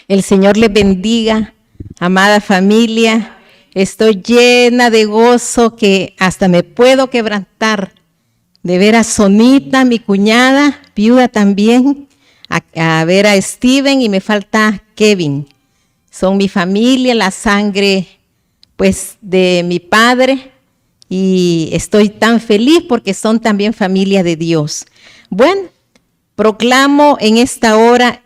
El Señor les bendiga, amada familia. Estoy llena de gozo que hasta me puedo quebrantar de ver a Sonita, mi cuñada, viuda también, a ver a Steven y me falta Kevin. Son mi familia, la sangre pues de mi padre y estoy tan feliz porque son también familia de Dios. Bueno, proclamo en esta hora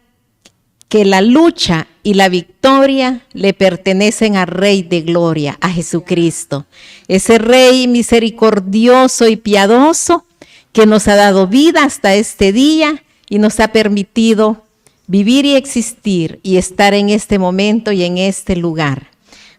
que la lucha y la victoria le pertenecen al Rey de Gloria, a Jesucristo. Ese Rey misericordioso y piadoso que nos ha dado vida hasta este día y nos ha permitido vivir y existir y estar en este momento y en este lugar.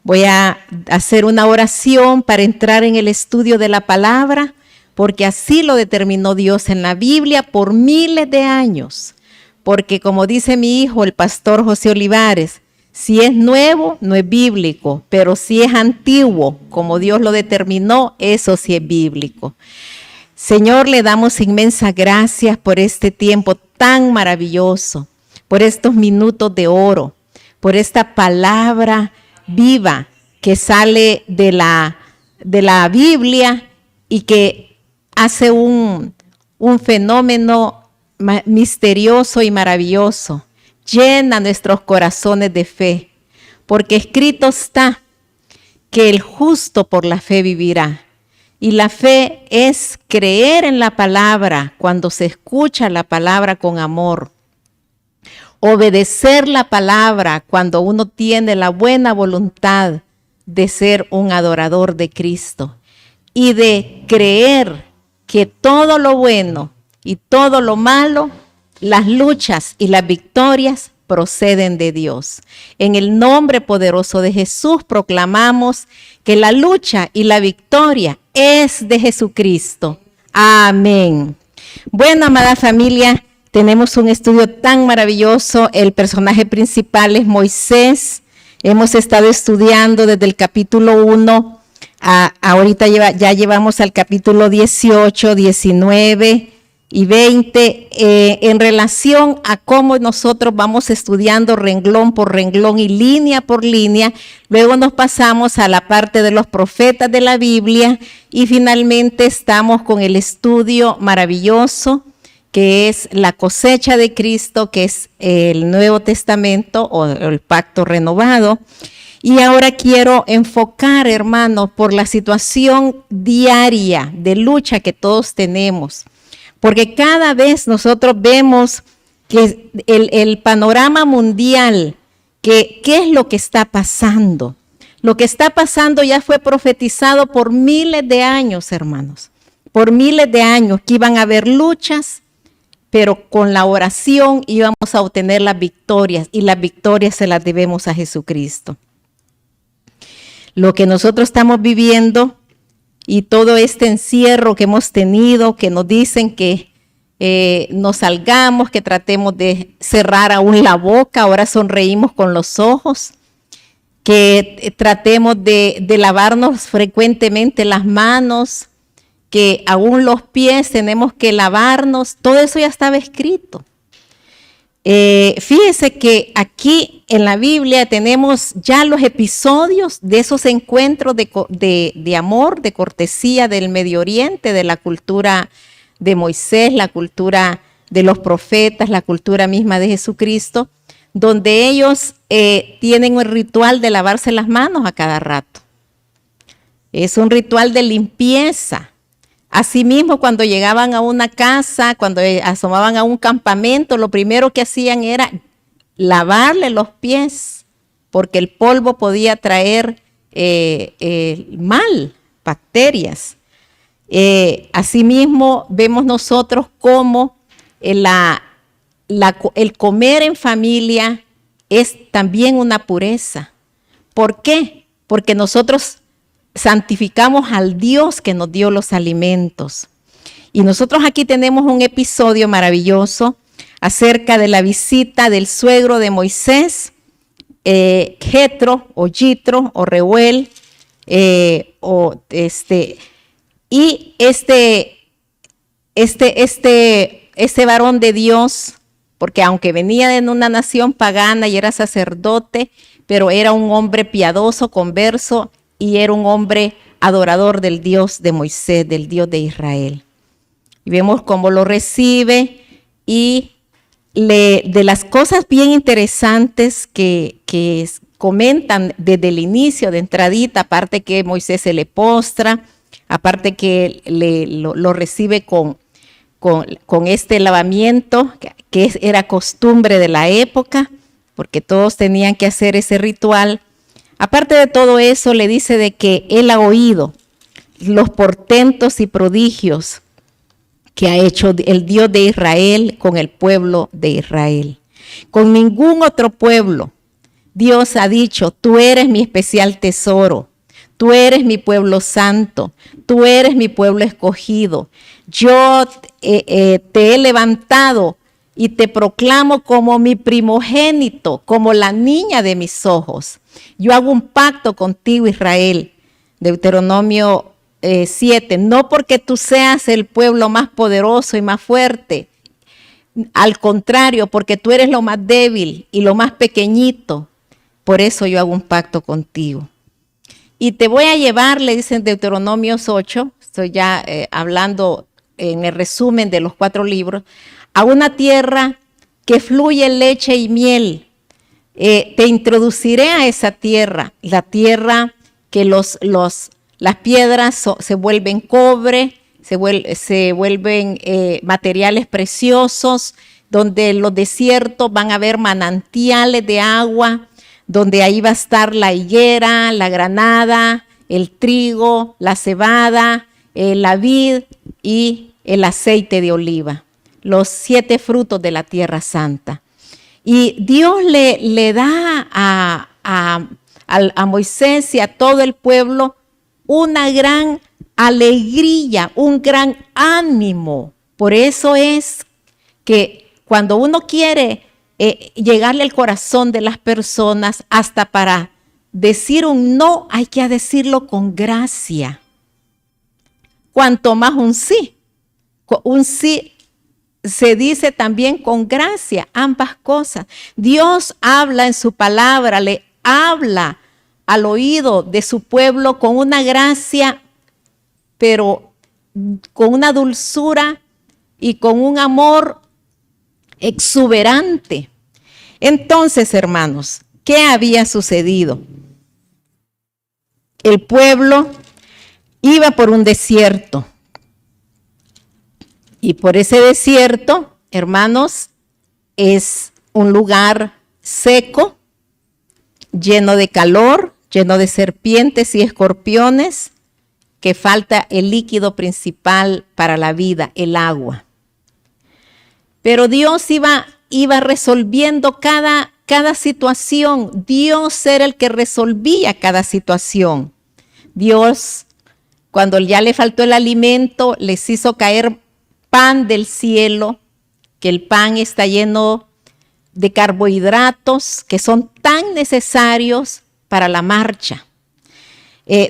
Voy a hacer una oración para entrar en el estudio de la palabra, porque así lo determinó Dios en la Biblia por miles de años. Porque como dice mi hijo, el pastor José Olivares, si es nuevo, no es bíblico, pero si es antiguo, como Dios lo determinó, eso sí es bíblico. Señor, le damos inmensas gracias por este tiempo tan maravilloso, por estos minutos de oro, por esta palabra viva que sale de la Biblia y que hace un fenómeno misterioso y maravilloso. Llena nuestros corazones de fe, porque escrito está que el justo por la fe vivirá. Y la fe es creer en la palabra cuando se escucha la palabra con amor. Obedecer la palabra cuando uno tiene la buena voluntad de ser un adorador de Cristo. Y de creer que todo lo bueno y todo lo malo, las luchas y las victorias proceden de Dios. En el nombre poderoso de Jesús proclamamos que la lucha y la victoria es de Jesucristo. Amén. Bueno, amada familia, tenemos un estudio tan maravilloso. El personaje principal es Moisés. Hemos estado estudiando desde el capítulo 1. Ahorita ya llevamos al capítulo 18, 19 y 20 en relación a cómo nosotros vamos estudiando renglón por renglón y línea por línea. Luego nos pasamos a la parte de los profetas de la Biblia y finalmente estamos con el estudio maravilloso que es la cosecha de Cristo, que es el Nuevo Testamento o el Pacto Renovado. Y ahora quiero enfocar, hermanos, por la situación diaria de lucha que todos tenemos. Porque cada vez nosotros vemos que el panorama mundial, que qué es lo que está pasando. Lo que está pasando ya fue profetizado por miles de años, hermanos. Por miles de años que iban a haber luchas, pero con la oración íbamos a obtener las victorias y las victorias se las debemos a Jesucristo. Lo que nosotros estamos viviendo y todo este encierro que hemos tenido, que nos dicen que nos salgamos, que tratemos de cerrar aún la boca, ahora sonreímos con los ojos, que tratemos de lavarnos frecuentemente las manos, que aún los pies tenemos que lavarnos, todo eso ya estaba escrito. Fíjese que aquí en la Biblia tenemos ya los episodios de esos encuentros de amor, de cortesía del Medio Oriente, de la cultura de Moisés, la cultura de los profetas, la cultura misma de Jesucristo, donde ellos tienen el ritual de lavarse las manos a cada rato. Es un ritual de limpieza. Asimismo, cuando llegaban a una casa, cuando asomaban a un campamento, lo primero que hacían era lavarle los pies, porque el polvo podía traer mal, bacterias. Asimismo, vemos nosotros cómo el comer en familia es también una pureza. ¿Por qué? Porque nosotros santificamos al Dios que nos dio los alimentos. Y nosotros aquí tenemos un episodio maravilloso acerca de la visita del suegro de Moisés, Jetro o Yitro o Reuel, y este varón de Dios, porque aunque venía de una nación pagana y era sacerdote, pero era un hombre piadoso, converso, y era un hombre adorador del Dios de Moisés, del Dios de Israel. Y vemos cómo lo recibe y de las cosas bien interesantes que comentan desde el inicio, de entradita, aparte que Moisés se le postra, aparte que lo recibe con este lavamiento, que era costumbre de la época, porque todos tenían que hacer ese ritual. Aparte de todo eso, le dice de que él ha oído los portentos y prodigios que ha hecho el Dios de Israel con el pueblo de Israel. Con ningún otro pueblo Dios ha dicho, tú eres mi especial tesoro, tú eres mi pueblo santo, tú eres mi pueblo escogido. Yo te he levantado y te proclamo como mi primogénito, como la niña de mis ojos. Yo hago un pacto contigo, Israel. Deuteronomio 7, no porque tú seas el pueblo más poderoso y más fuerte, al contrario, porque tú eres lo más débil y lo más pequeñito, por eso yo hago un pacto contigo. Y te voy a llevar, le dicen Deuteronomio 8, estoy ya hablando en el resumen de los 4 libros, a una tierra que fluye leche y miel. Te introduciré a esa tierra, la tierra que las piedras se vuelven cobre, se vuelven materiales preciosos, donde en los desiertos van a haber manantiales de agua, donde ahí va a estar la higuera, la granada, el trigo, la cebada, la vid y el aceite de oliva, los 7 frutos de la tierra santa. Y Dios le da a Moisés y a todo el pueblo una gran alegría, un gran ánimo. Por eso es que cuando uno quiere llegarle al corazón de las personas, hasta para decir un no, hay que decirlo con gracia. Cuanto más un sí se dice también con gracia, ambas cosas. Dios habla en su palabra, le habla al oído de su pueblo con una gracia, pero con una dulzura y con un amor exuberante. Entonces, hermanos, ¿qué había sucedido? El pueblo iba por un desierto. Y por ese desierto, hermanos, es un lugar seco, lleno de calor, lleno de serpientes y escorpiones, que falta el líquido principal para la vida, el agua. Pero Dios iba resolviendo cada situación. Dios era el que resolvía cada situación. Dios, cuando ya le faltó el alimento, les hizo caer pan del cielo, que el pan está lleno de carbohidratos que son tan necesarios para la marcha.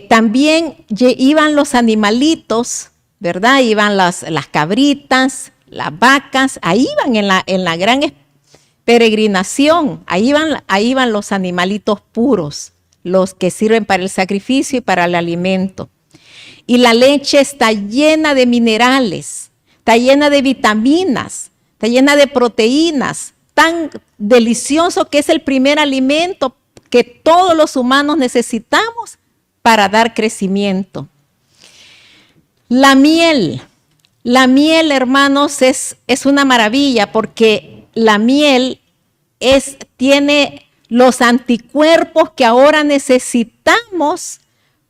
También iban los animalitos, ¿verdad? Iban las cabritas, las vacas, ahí iban en la gran peregrinación, ahí iban los animalitos puros, los que sirven para el sacrificio y para el alimento. Y la leche está llena de minerales, está llena de vitaminas, está llena de proteínas, tan delicioso que es el primer alimento que todos los humanos necesitamos para dar crecimiento. La miel, hermanos, es una maravilla porque la miel tiene los anticuerpos que ahora necesitamos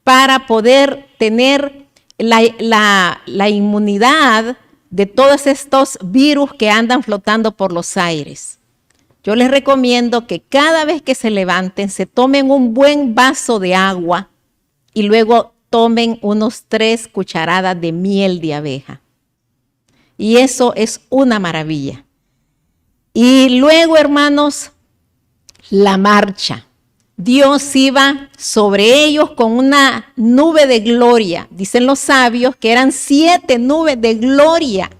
para poder tener la inmunidad de todos estos virus que andan flotando por los aires. Yo les recomiendo que cada vez que se levanten, se tomen un buen vaso de agua y luego tomen unos 3 cucharadas de miel de abeja. Y eso es una maravilla. Y luego, hermanos, la marcha. Dios iba sobre ellos con una nube de gloria. Dicen los sabios que eran 7 nubes de gloria.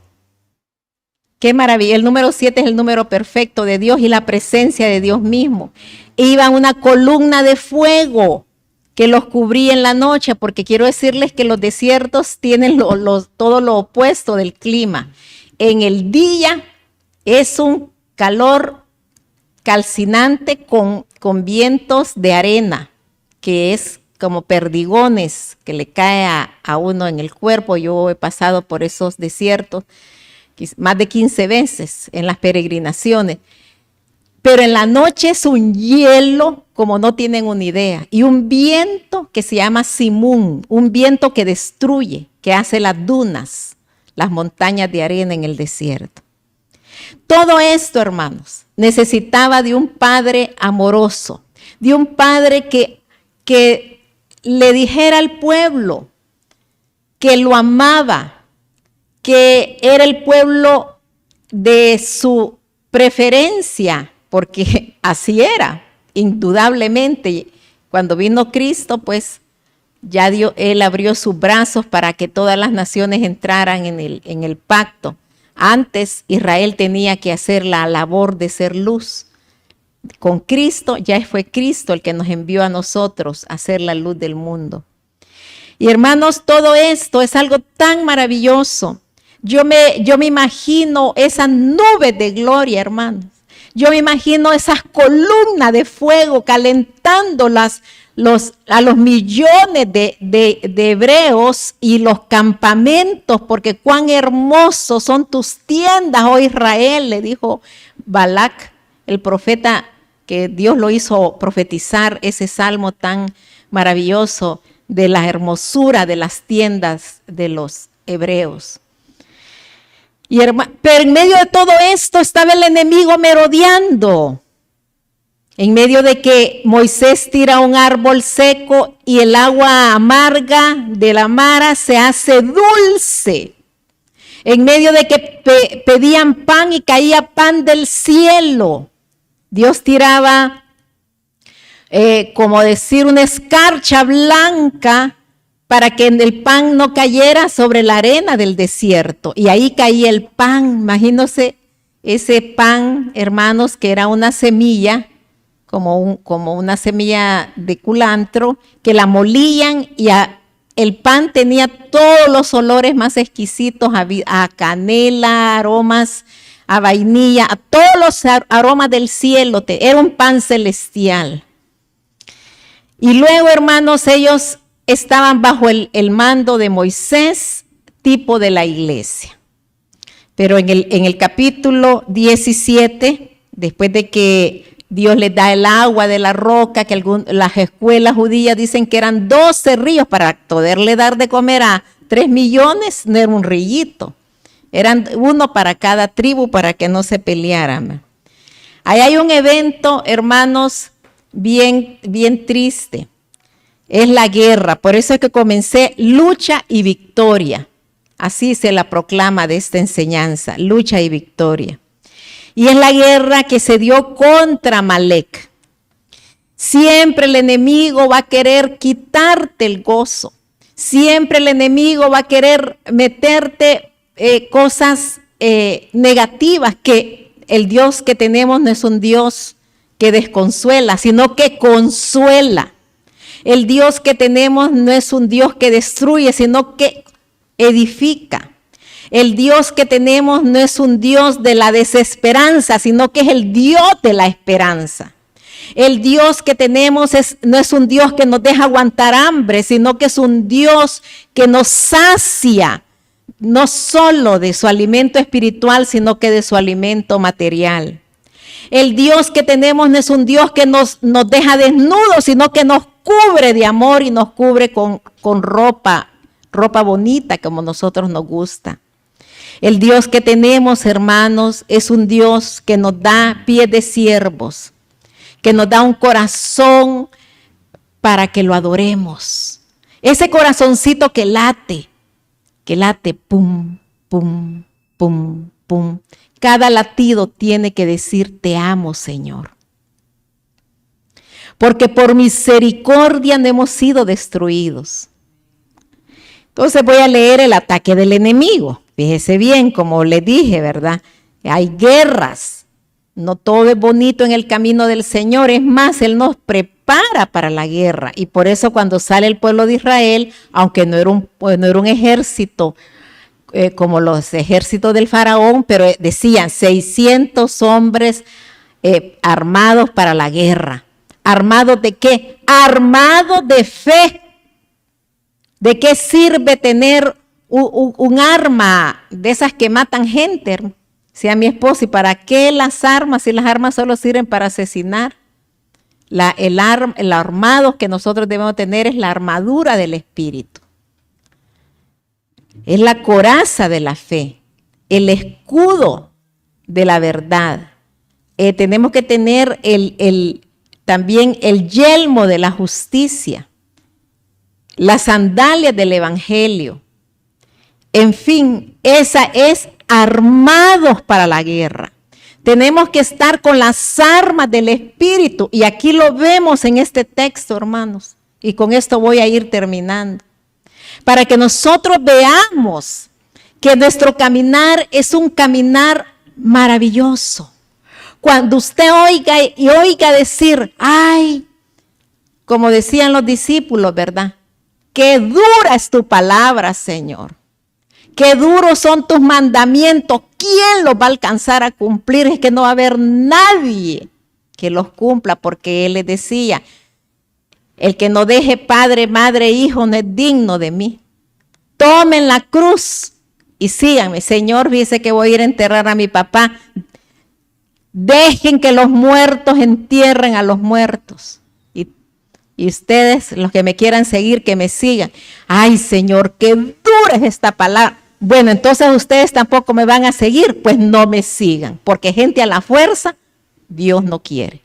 Qué maravilla. El número 7 es el número perfecto de Dios y la presencia de Dios mismo. Iba una columna de fuego que los cubría en la noche, porque quiero decirles que los desiertos tienen todo lo opuesto del clima. En el día es un calor calcinante con vientos de arena, que es como perdigones que le cae a uno en el cuerpo. Yo he pasado por esos desiertos más de 15 veces en las peregrinaciones. Pero en la noche es un hielo como no tienen una idea. Y un viento que se llama simún, un viento que destruye, que hace las dunas, las montañas de arena en el desierto. Todo esto, hermanos, necesitaba de un padre amoroso, de un padre que le dijera al pueblo que lo amaba, que era el pueblo de su preferencia, porque así era, indudablemente. Cuando vino Cristo, pues ya Él abrió sus brazos para que todas las naciones entraran en el pacto. Antes Israel tenía que hacer la labor de ser luz. Con Cristo, ya fue Cristo el que nos envió a nosotros a ser la luz del mundo. Y hermanos, todo esto es algo tan maravilloso. Yo me imagino esa nube de gloria, hermanos. Yo me imagino esas columnas de fuego calentando a los millones de hebreos y los campamentos, porque cuán hermosos son tus tiendas, oh Israel, le dijo Balac, el profeta, que Dios lo hizo profetizar ese salmo tan maravilloso de la hermosura de las tiendas de los hebreos. Pero en medio de todo esto estaba el enemigo merodeando. En medio de que Moisés tira un árbol seco y el agua amarga de la mara se hace dulce. En medio de que pedían pan y caía pan del cielo. Dios tiraba, como decir, una escarcha blanca para que el pan no cayera sobre la arena del desierto. Y ahí caía el pan. Imagínense ese pan, hermanos, que era una semilla, como una semilla de culantro, que la molían y el pan tenía todos los olores más exquisitos, a canela, aromas, a vainilla, a todos los aromas del cielo. Era un pan celestial. Y luego, hermanos, ellos estaban bajo el mando de Moisés, tipo de la iglesia. Pero en el capítulo 17, después de que Dios les da el agua de la roca, que las escuelas judías dicen que eran 12 ríos para poderle dar de comer a 3 millones, no era un rillito. Eran uno para cada tribu para que no se pelearan. Ahí hay un evento, hermanos, bien triste. Es la guerra, por eso es que comencé lucha y victoria. Así se la proclama de esta enseñanza, lucha y victoria. Y es la guerra que se dio contra Amalec. Siempre el enemigo va a querer quitarte el gozo. Siempre el enemigo va a querer meterte cosas negativas, que el Dios que tenemos no es un Dios que desconsuela, sino que consuela. El Dios que tenemos no es un Dios que destruye, sino que edifica. El Dios que tenemos no es un Dios de la desesperanza, sino que es el Dios de la esperanza. El Dios que tenemos no es un Dios que nos deja aguantar hambre, sino que es un Dios que nos sacia, no solo de su alimento espiritual, sino que de su alimento material. El Dios que tenemos no es un Dios que nos deja desnudos, sino que nos cubre de amor y nos cubre con ropa bonita como a nosotros nos gusta. El Dios que tenemos, hermanos, es un Dios que nos da pies de siervos, que nos da un corazón para que lo adoremos. Ese corazoncito que late, pum, pum, pum, pum. Cada latido tiene que decir, te amo, Señor. Porque por misericordia no hemos sido destruidos. Entonces voy a leer el ataque del enemigo. Fíjese bien, como le dije, ¿verdad? hay guerras. No todo es bonito en el camino del Señor. Es más, Él nos prepara para la guerra. Y por eso cuando sale el pueblo de Israel, aunque no era un ejército como los ejércitos del faraón, pero decían 600 hombres armados para la guerra. ¿Armados de qué? Armados de fe. ¿De qué sirve tener un arma de esas que matan gente? Sea mi esposo, ¿y para qué las armas? Si las armas solo sirven para asesinar. El armado que nosotros debemos tener es la armadura del Espíritu. Es la coraza de la fe, el escudo de la verdad. Tenemos que tener también el yelmo de la justicia, las sandalias del Evangelio. En fin, esa es armados para la guerra. Tenemos que estar con las armas del Espíritu. Y aquí lo vemos en este texto, hermanos. Y con esto voy a ir terminando. Para que nosotros veamos que nuestro caminar es un caminar maravilloso. Cuando usted oiga decir, ay, como decían los discípulos, ¿verdad? Qué dura es tu palabra, Señor. Qué duros son tus mandamientos. ¿Quién los va a alcanzar a cumplir? Es que no va a haber nadie que los cumpla, porque Él les decía, el que no deje padre, madre, hijo, no es digno de mí. Tomen la cruz y síganme. Señor, dice que voy a ir a enterrar a mi papá. Dejen que los muertos entierren a los muertos. Y ustedes, los que me quieran seguir, que me sigan. Ay, Señor, qué dura es esta palabra. Bueno, entonces ustedes tampoco me van a seguir, pues no me sigan, porque gente a la fuerza, Dios no quiere.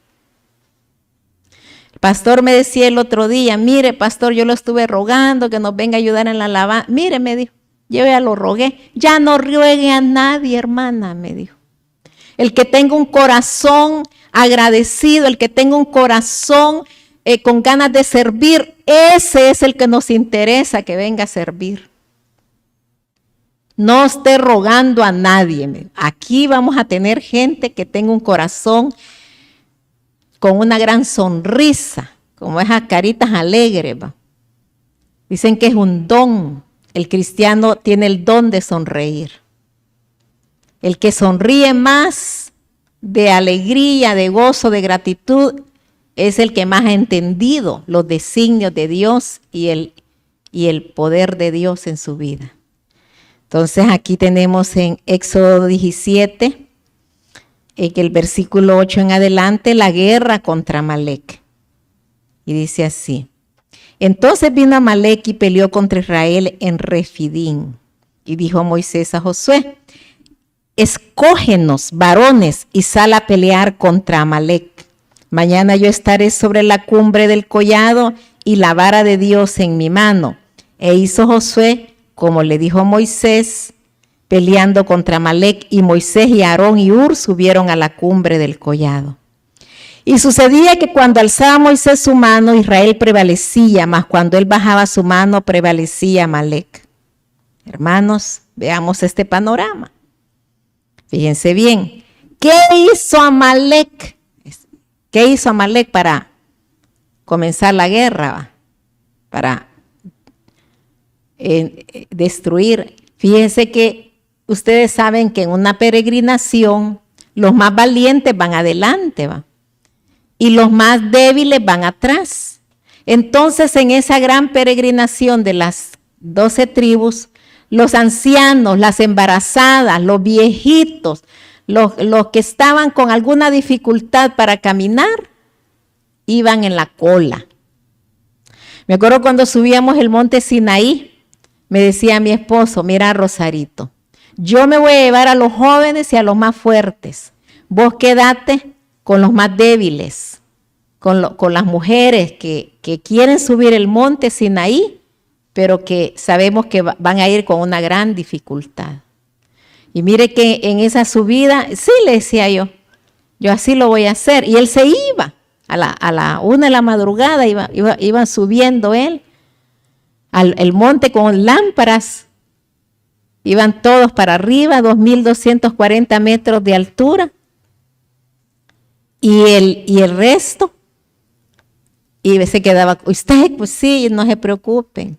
El pastor me decía el otro día, mire, pastor, yo lo estuve rogando que nos venga a ayudar en la alabanza. Mire, me dijo, yo ya lo rogué. Ya no ruegue a nadie, hermana, me dijo. El que tenga un corazón agradecido, el que tenga un corazón con ganas de servir, ese es el que nos interesa que venga a servir. No esté rogando a nadie. Aquí vamos a tener gente que tenga un corazón con una gran sonrisa, como esas caritas alegres. ¿Va? Dicen que es un don. El cristiano tiene el don de sonreír. El que sonríe más de alegría, de gozo, de gratitud, es el que más ha entendido los designios de Dios y el poder de Dios en su vida. Entonces aquí tenemos en Éxodo 17, en el versículo 8 en adelante, la guerra contra Amalec. Y dice así: entonces vino Amalec y peleó contra Israel en Refidín. Y dijo Moisés a Josué: escógenos varones y sal a pelear contra Amalec. Mañana yo estaré sobre la cumbre del collado y la vara de Dios en mi mano. E hizo Josué como le dijo Moisés, peleando contra Amalec, y Moisés y Aarón y Hur subieron a la cumbre del collado. Y sucedía que cuando alzaba Moisés su mano, Israel prevalecía, mas cuando él bajaba su mano, prevalecía Amalec. Hermanos, veamos este panorama. Fíjense bien, ¿qué hizo Amalec? ¿Qué hizo Amalec para comenzar la guerra? Para destruir. Fíjense que ustedes saben que en una peregrinación los más valientes van adelante, ¿va? Y los más débiles van atrás. Entonces, en esa gran peregrinación de las 12 tribus, los ancianos, las embarazadas, los viejitos, los que estaban con alguna dificultad para caminar, iban en la cola. Me acuerdo cuando subíamos el monte Sinaí, me decía mi esposo: mira, Rosarito, yo me voy a llevar a los jóvenes y a los más fuertes. Vos quédate con los más débiles, con las mujeres que quieren subir el monte Sinaí, pero que sabemos que van a ir con una gran dificultad. Y mire que en esa subida, sí, le decía yo así lo voy a hacer. Y él se iba a la 1 de la madrugada, iba subiendo él al monte con lámparas. Iban todos para arriba, 2.240 metros de altura. Y el resto, y se quedaba, usted, pues sí, no se preocupen.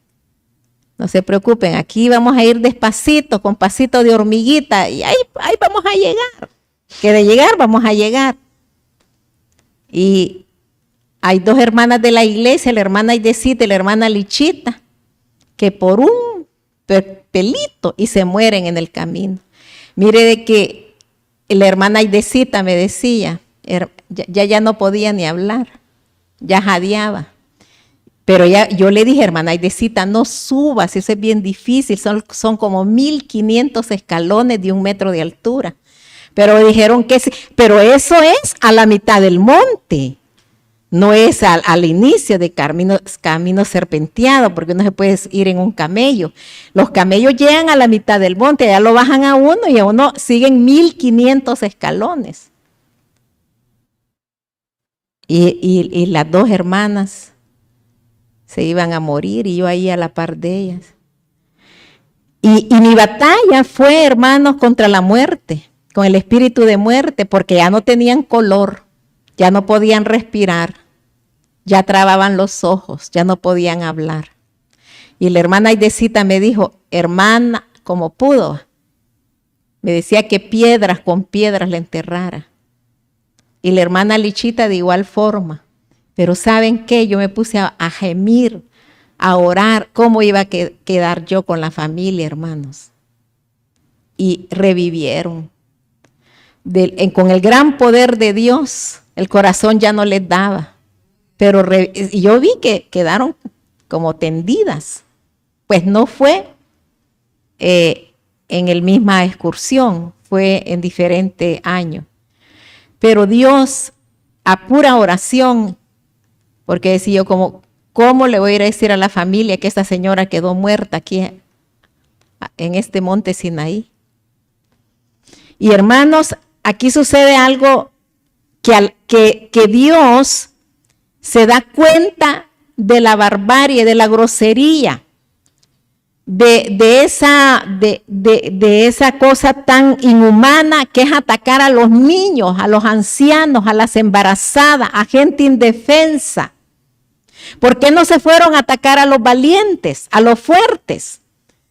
No se preocupen, aquí vamos a ir despacito, con pasito de hormiguita, y ahí vamos a llegar. Que de llegar, vamos a llegar. Y hay dos hermanas de la iglesia, la hermana Aidecita y la hermana Lichita, que por un pelito y se mueren en el camino. Mire de que la hermana Aidecita me decía, ya no podía ni hablar, ya jadeaba. Pero yo le dije, hermana Aidecita, no subas, eso es bien difícil, son como 1.500 escalones de 1 metro de altura. Pero dijeron que sí, pero eso es a la mitad del monte, no es al inicio de camino serpenteado, porque no se puede ir en un camello. Los camellos llegan a la mitad del monte, ya lo bajan a uno y a uno siguen 1.500 escalones. Y las dos hermanas se iban a morir y yo ahí a la par de ellas. Y mi batalla fue, hermanos, contra la muerte, con el espíritu de muerte, porque ya no tenían color, ya no podían respirar, ya trababan los ojos, ya no podían hablar. Y la hermana Aidecita me dijo, hermana, como pudo, me decía que con piedras la enterrara. Y la hermana Lichita de igual forma. Pero ¿saben qué? Yo me puse a gemir, a orar, cómo iba a quedar yo con la familia, hermanos. Y revivieron. Con el gran poder de Dios, el corazón ya no les daba. Pero yo vi que quedaron como tendidas. Pues no fue en la misma excursión, fue en diferentes años. Pero Dios, a pura oración, porque decía yo, ¿cómo le voy a ir a decir a la familia que esta señora quedó muerta aquí en este monte Sinaí? Y hermanos, aquí sucede algo que Dios se da cuenta de la barbarie, de la grosería, de esa cosa tan inhumana que es atacar a los niños, a los ancianos, a las embarazadas, a gente indefensa. ¿Por qué no se fueron a atacar a los valientes, a los fuertes?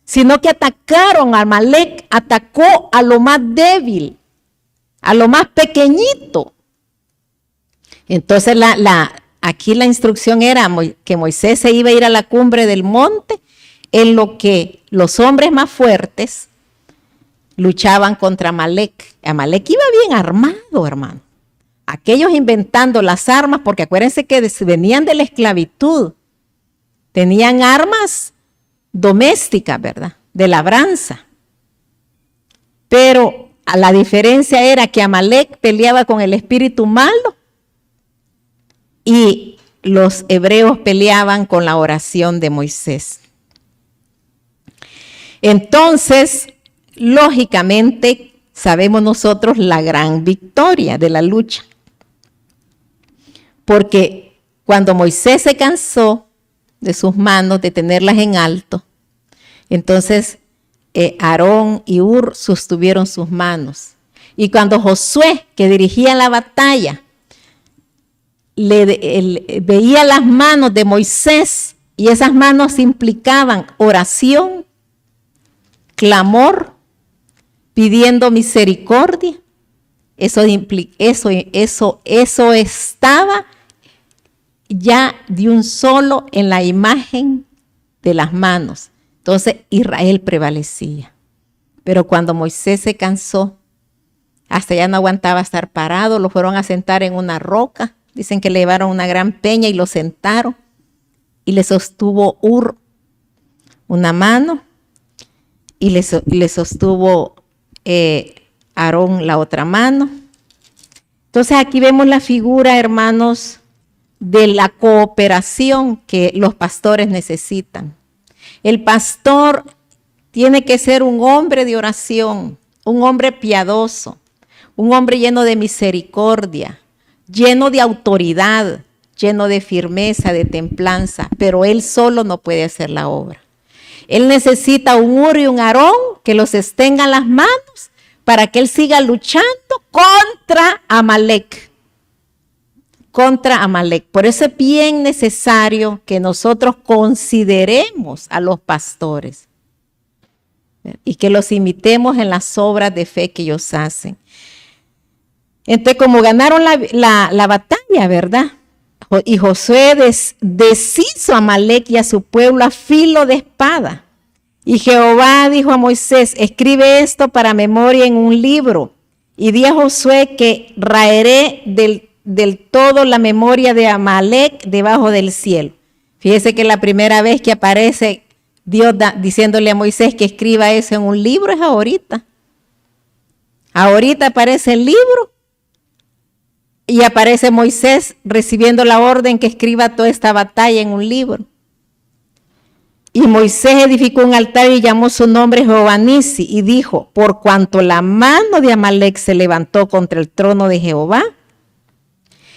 Sino que atacaron a Amalek, atacó a lo más débil, a lo más pequeñito. Entonces aquí la instrucción era que Moisés se iba a ir a la cumbre del monte, en lo que los hombres más fuertes luchaban contra Amalek. Amalek iba bien armado, hermano. Aquellos inventando las armas, porque acuérdense que venían de la esclavitud. Tenían armas domésticas, ¿verdad? De labranza. Pero la diferencia era que Amalek peleaba con el espíritu malo y los hebreos peleaban con la oración de Moisés. Entonces, lógicamente, sabemos nosotros la gran victoria de la lucha. Porque cuando Moisés se cansó de sus manos, de tenerlas en alto, entonces Aarón y Hur sostuvieron sus manos. Y cuando Josué, que dirigía la batalla, veía las manos de Moisés, y esas manos implicaban oración, clamor, pidiendo misericordia, eso estaba ya de un solo en la imagen de las manos. Entonces Israel prevalecía. Pero cuando Moisés se cansó, hasta ya no aguantaba estar parado, lo fueron a sentar en una roca. Dicen que le llevaron una gran peña y lo sentaron. Y le sostuvo Hur una mano y le sostuvo Aarón la otra mano. Entonces aquí vemos la figura, hermanos, de la cooperación que los pastores necesitan. El pastor tiene que ser un hombre de oración, un hombre piadoso, un hombre lleno de misericordia, lleno de autoridad, lleno de firmeza, de templanza, pero él solo no puede hacer la obra. Él necesita un Hur y un Aarón que los estén en las manos para que él siga luchando contra Amalek. Contra Amalek. Por eso es bien necesario que nosotros consideremos a los pastores y que los imitemos en las obras de fe que ellos hacen. Entonces, como ganaron la batalla, ¿verdad? Y Josué deshizo a Amalek y a su pueblo a filo de espada. Y Jehová dijo a Moisés, escribe esto para memoria en un libro. Y di a Josué que raeré del todo la memoria de Amalek debajo del cielo. Fíjese que la primera vez que aparece Dios diciéndole a Moisés que escriba eso en un libro es ahorita. Ahorita aparece el libro. Y aparece Moisés recibiendo la orden que escriba toda esta batalla en un libro. Y Moisés edificó un altar y llamó su nombre Jehová Nisi y dijo, por cuanto la mano de Amalek se levantó contra el trono de Jehová,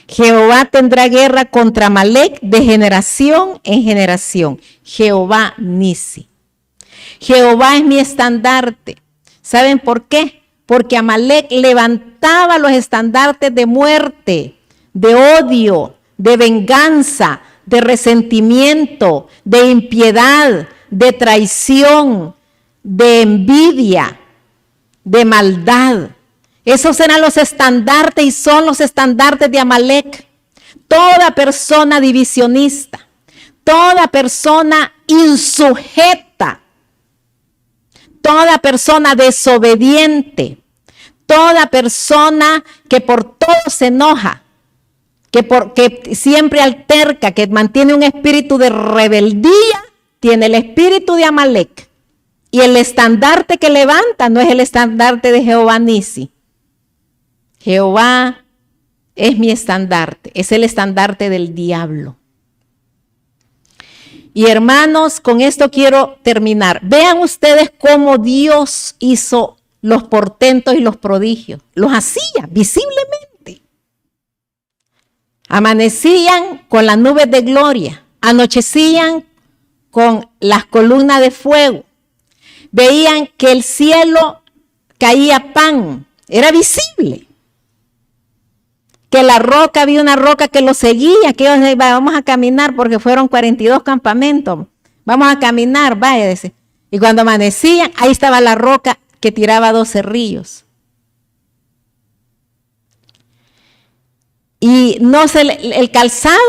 Jehová tendrá guerra contra Amalek de generación en generación. Jehová Nisi. Jehová es mi estandarte. ¿Saben por qué? Porque Amalek levantaba los estandartes de muerte, de odio, de venganza, de resentimiento, de impiedad, de traición, de envidia, de maldad. Esos eran los estandartes y son los estandartes de Amalek. Toda persona divisionista, toda persona insujeta, toda persona desobediente, toda persona que por todo se enoja, que siempre alterca, que mantiene un espíritu de rebeldía, tiene el espíritu de Amalek. Y el estandarte que levanta no es el estandarte de Jehová Nisi. Jehová es mi estandarte, es el estandarte del diablo. Y hermanos, con esto quiero terminar. Vean ustedes cómo Dios hizo los portentos y los prodigios. Los hacía visiblemente. Amanecían con las nubes de gloria. Anochecían con las columnas de fuego. Veían que el cielo caía pan. Era visible. Que la roca, había una roca que los seguía, que ellos vamos a caminar porque fueron 42 campamentos, vamos a caminar, váyase. Y cuando amanecían, ahí estaba la roca que tiraba 12 ríos. Y el calzado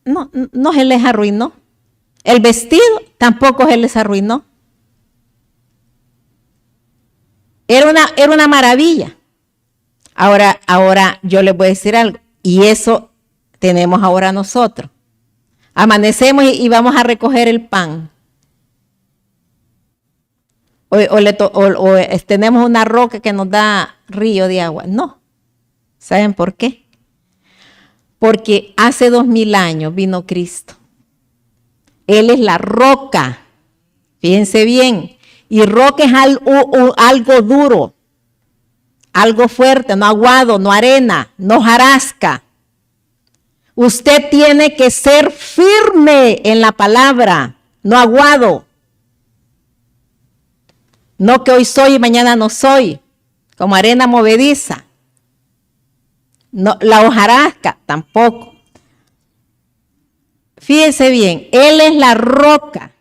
no se les arruinó, el vestido tampoco se les arruinó. Era una maravilla. Ahora yo les voy a decir algo, y eso tenemos ahora nosotros. Amanecemos y vamos a recoger el pan. O tenemos una roca que nos da río de agua. No. ¿Saben por qué? Porque hace 2000 años vino Cristo. Él es la roca. Fíjense bien. Y roca es algo duro. Algo fuerte, no aguado, no arena, no jarasca. Usted tiene que ser firme en la palabra, no aguado. No que hoy soy y mañana no soy, como arena movediza. No, la hojarasca tampoco. Fíjese bien, Él es la roca,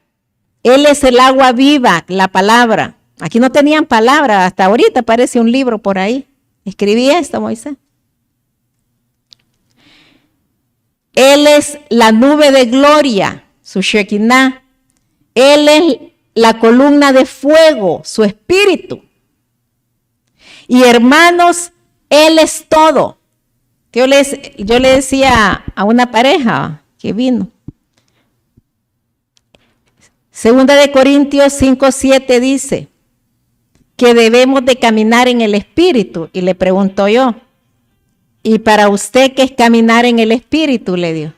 Él es el agua viva, la palabra. Aquí no tenían palabra, hasta ahorita aparece un libro por ahí. Escribí esto, Moisés. Él es la nube de gloria, su Shekinah. Él es la columna de fuego, su espíritu. Y hermanos, Él es todo. Yo le decía a una pareja que vino. Segunda de Corintios 5:7 dice que debemos de caminar en el Espíritu. Y le pregunto yo, ¿y para usted qué es caminar en el Espíritu? Le dio.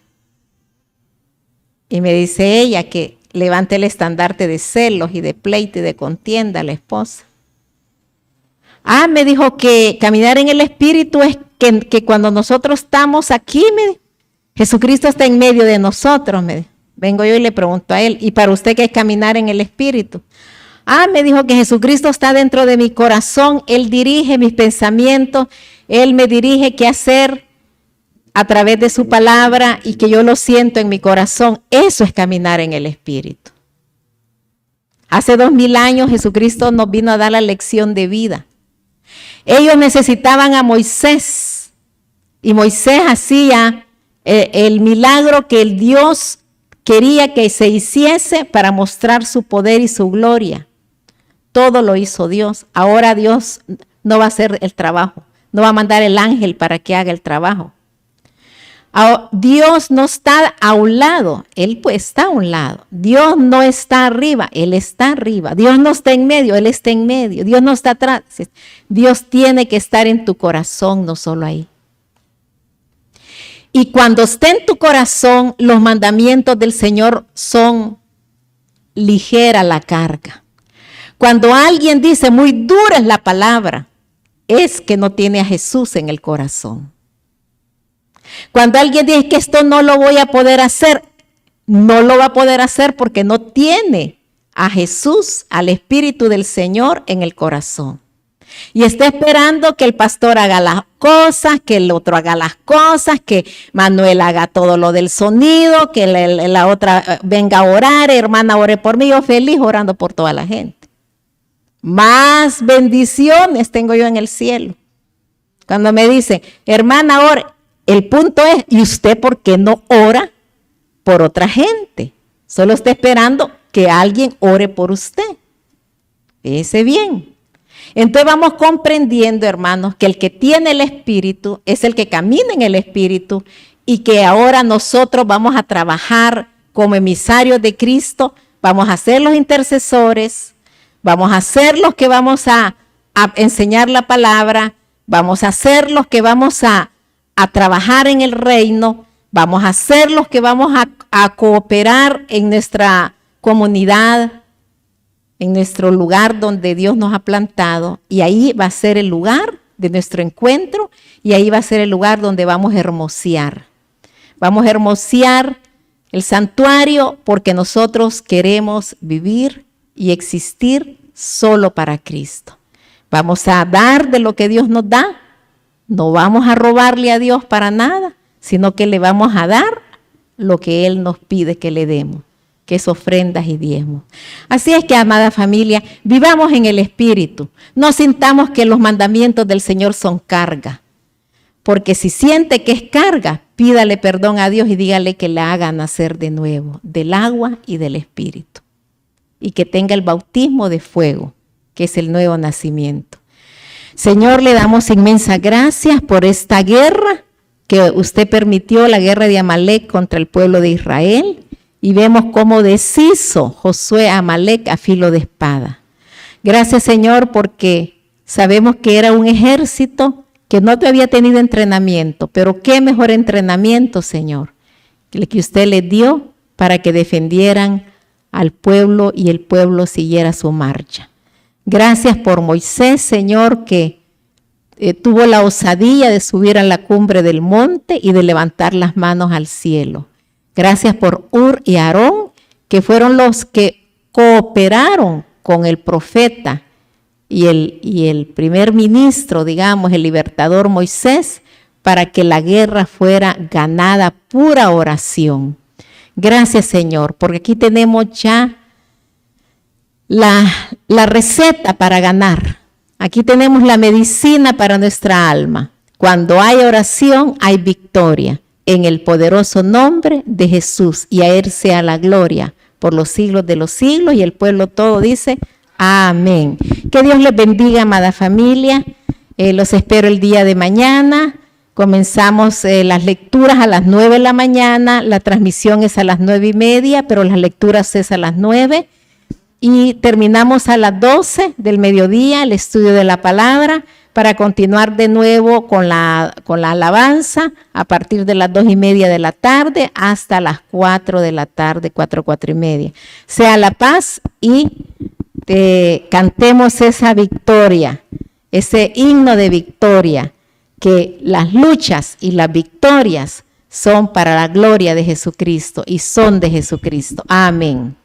Y me dice ella que levante el estandarte de celos y de pleito y de contienda a la esposa. Me dijo que caminar en el Espíritu es que cuando nosotros estamos aquí, Jesucristo está en medio de nosotros, me dijo. Vengo yo y le pregunto a él, ¿y para usted qué es caminar en el Espíritu? Me dijo que Jesucristo está dentro de mi corazón, Él dirige mis pensamientos, Él me dirige qué hacer a través de su palabra y que yo lo siento en mi corazón. Eso es caminar en el Espíritu. Hace 2000 años Jesucristo nos vino a dar la lección de vida. Ellos necesitaban a Moisés y Moisés hacía el milagro que el Dios quería que se hiciese para mostrar su poder y su gloria. Todo lo hizo Dios. Ahora Dios no va a hacer el trabajo. No va a mandar el ángel para que haga el trabajo. Dios no está a un lado. Él pues está a un lado. Dios no está arriba. Él está arriba. Dios no está en medio. Él está en medio. Dios no está atrás. Dios tiene que estar en tu corazón, no solo ahí. Y cuando esté en tu corazón, los mandamientos del Señor son ligera la carga. Cuando alguien dice muy dura es la palabra, es que no tiene a Jesús en el corazón. Cuando alguien dice que esto no lo voy a poder hacer, no lo va a poder hacer porque no tiene a Jesús, al Espíritu del Señor en el corazón. Y está esperando que el pastor haga las cosas, que el otro haga las cosas, que Manuel haga todo lo del sonido, que la otra venga a orar, hermana, ore por mí, yo feliz orando por toda la gente. Más bendiciones tengo yo en el cielo. Cuando me dicen, hermana, ore, el punto es, ¿y usted por qué no ora por otra gente? Solo está esperando que alguien ore por usted. Fíjese bien. Entonces vamos comprendiendo, hermanos, que el que tiene el Espíritu es el que camina en el Espíritu y que ahora nosotros vamos a trabajar como emisarios de Cristo, vamos a ser los intercesores, vamos a ser los que vamos a enseñar la palabra, vamos a ser los que vamos a trabajar en el reino, vamos a ser los que vamos a cooperar en nuestra comunidad, en nuestro lugar donde Dios nos ha plantado, y ahí va a ser el lugar de nuestro encuentro y ahí va a ser el lugar donde vamos a hermosear. Vamos a hermosear el santuario porque nosotros queremos vivir y existir solo para Cristo. Vamos a dar de lo que Dios nos da. No vamos a robarle a Dios para nada, sino que le vamos a dar lo que Él nos pide que le demos, que es ofrendas y diezmos. Así es que, amada familia, vivamos en el Espíritu. No sintamos que los mandamientos del Señor son carga, porque si siente que es carga, pídale perdón a Dios y dígale que le haga nacer de nuevo, del agua y del Espíritu, y que tenga el bautismo de fuego, que es el nuevo nacimiento. Señor, le damos inmensas gracias por esta guerra que usted permitió, la guerra de Amalek contra el pueblo de Israel, y vemos cómo deshizo Josué a Amalek a filo de espada. Gracias, Señor, porque sabemos que era un ejército que no había tenido entrenamiento, pero qué mejor entrenamiento, Señor, que usted les dio para que defendieran al pueblo y el pueblo siguiera su marcha. Gracias por Moisés, Señor, que tuvo la osadía de subir a la cumbre del monte y de levantar las manos al cielo. Gracias por Hur y Aarón, que fueron los que cooperaron con el profeta y el primer ministro, digamos, el libertador Moisés, para que la guerra fuera ganada pura oración. Gracias, Señor, porque aquí tenemos ya la receta para ganar. Aquí tenemos la medicina para nuestra alma. Cuando hay oración, hay victoria. En el poderoso nombre de Jesús, y a Él sea la gloria por los siglos de los siglos, y el pueblo todo dice amén. Que Dios les bendiga, amada familia. Los espero el día de mañana. Comenzamos las lecturas a las 9 de la mañana, la transmisión es a las 9:30, pero las lecturas es a las 9, y terminamos a las 12 del mediodía el estudio de la palabra, para continuar de nuevo con la alabanza a partir de las 2:30 de la tarde hasta las 4 de la tarde, 4:30. Sea la paz y cantemos esa victoria, ese himno de victoria, que las luchas y las victorias son para la gloria de Jesucristo y son de Jesucristo. Amén.